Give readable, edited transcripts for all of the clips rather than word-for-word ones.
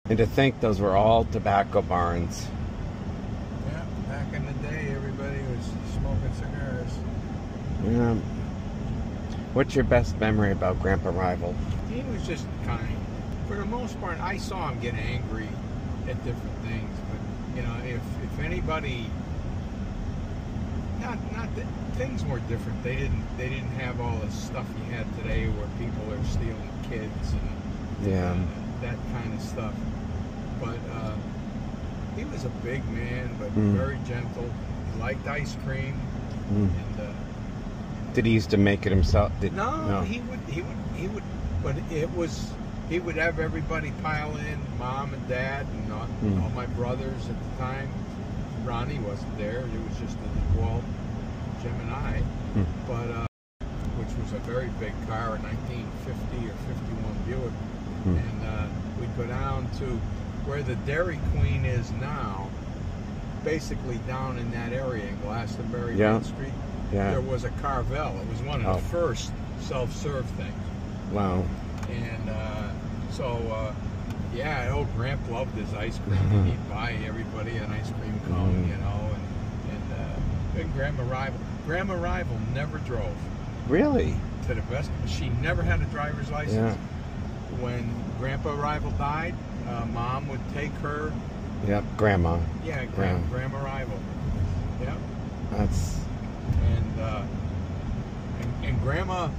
And to think those were all tobacco barns. Yeah, back in the day, everybody was smoking cigars. Yeah. What's your best memory about Grandpa Rival? He was just kind. For the most part, I saw him get angry at different things, but you know, if anybody, not that things were different. They didn't have all the stuff you had today, where people are stealing kids and that kind of stuff. But he was a big man, but very gentle. He liked ice cream. And did he used to make it himself? No, he would. But he would have everybody pile in, Mom and Dad and all my brothers at the time. Ronnie wasn't there. It was just Walt, Jim, and I. But which was a very big car, a 1950 or 51 Buick. And we'd go down to where the Dairy Queen is now, basically down in that area in Glastonbury Main Street. Yeah. There was a Carvel. It was one of the first self-serve things. Wow. And old Gramp loved his ice cream. He'd buy everybody an ice cream cone, you know, and Grandma Rival never drove. Really? To the best, she never had a driver's license. Yeah. When Grandpa Rival died, Mom would take her. Yep, Grandma. Yeah, Grandma Rival. Yep. That's. And Grandma,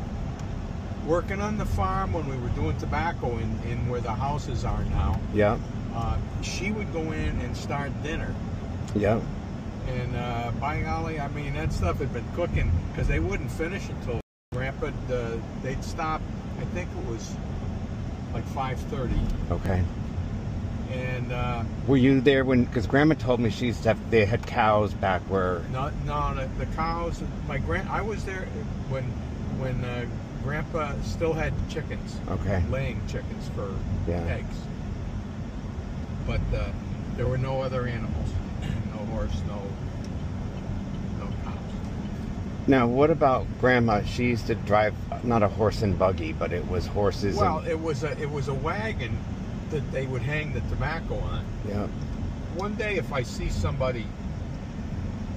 working on the farm when we were doing tobacco in where the houses are now. Yeah. She would go in and start dinner. Yeah. And by golly, I mean, that stuff had been cooking because they wouldn't finish until Grandpa, they'd stop, I think it was like 5:30. Okay. And were you there when? Because Grandma told me they had cows back where. No, the cows. I was there when Grandpa still had chickens. Okay. Laying chickens for eggs. But there were no other animals. No horse, no cows. Now, what about Grandma? She used to drive not a horse and buggy, but it was horses. Well, it was a wagon that they would hang the tobacco on. Yeah. One day, if I see somebody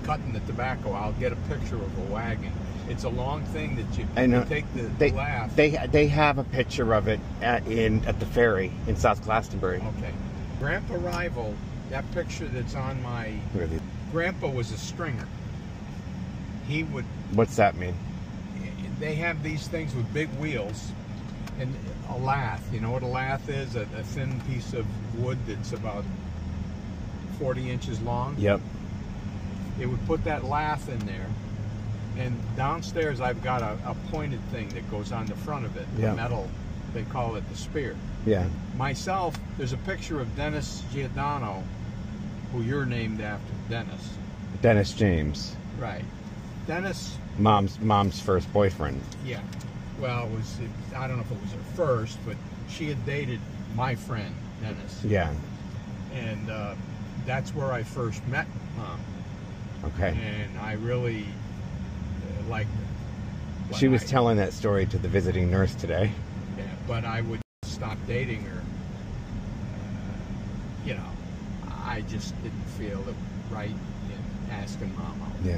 cutting the tobacco, I'll get a picture of a wagon. It's a long thing that you take the laugh. They have a picture of it at the ferry in South Glastonbury. Okay. Grandpa Rival, that picture that's on my... Really? Grandpa was a stringer. He would... What's that mean? They have these things with big wheels and a lath. You know what a lath is? A thin piece of wood that's about 40 inches long. Yep. They would put that lath in there. And downstairs I've got a pointed thing that goes on the front of it. Yep. Metal. They call it the spear. Yeah. Myself, there's a picture of Dennis Giordano, who you're named after, Dennis. Dennis James. Right. Dennis... Mom's first boyfriend. Yeah. Well, I don't know if it was her first, but she had dated my friend, Dennis. Yeah. And that's where I first met Mom. Okay. And I really liked her. She was telling that story to the visiting nurse today. Yeah, but I would stop dating her. You know, I just didn't feel it right in asking Mom out. Yeah.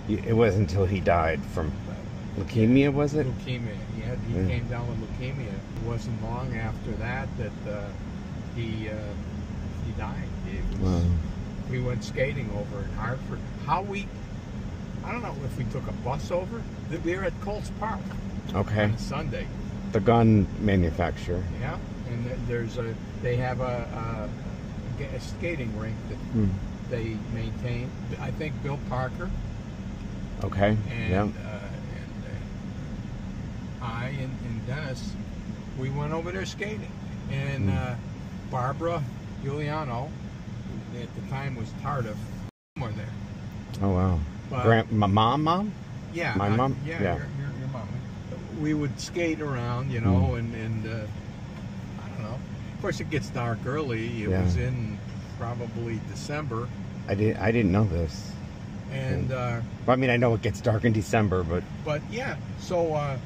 It wasn't until he died from leukemia, was it? Leukemia. He came down with leukemia. It wasn't long after that he died. We went skating over in Hartford. I don't know if we took a bus over. We were at Colts Park. Okay. On Sunday. The gun manufacturer. Yeah, and they have a skating rink that they maintain. I think Bill Parker. Okay. And I and Dennis, we went over there skating, and Barbara Giuliano, who at the time was Tardif, were there. Oh wow! My mom? Yeah, my mom. Yeah, your mom. We would skate around, you know, and I don't know. Of course, it gets dark early. It was in probably December. I didn't know this. And well, I mean, I know it gets dark in December, but yeah. So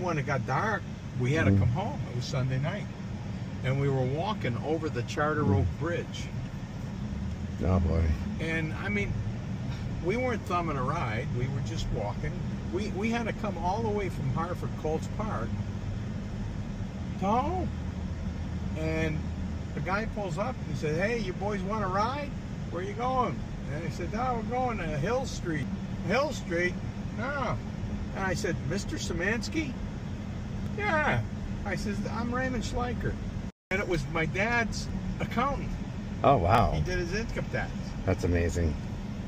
when it got dark, we had to come home. It was Sunday night, and we were walking over the Charter Oak Bridge. Oh boy. And I mean, we weren't thumbing a ride. We were just walking. We had to come all the way from Hartford, Colts Park, to home. And the guy pulls up and he said, "Hey, you boys want to ride? Where you going?" And I said, "No, we're going to Hill Street." Hill Street? No. And I said, "Mr. Szymanski?" "Yeah." I said, "I'm Raymond Schleicher." And it was my dad's accountant. Oh wow. He did his income tax. That's amazing.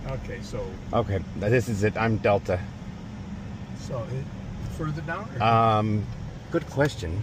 Okay, so Okay, this is it. I'm Delta. further down? Or Good question.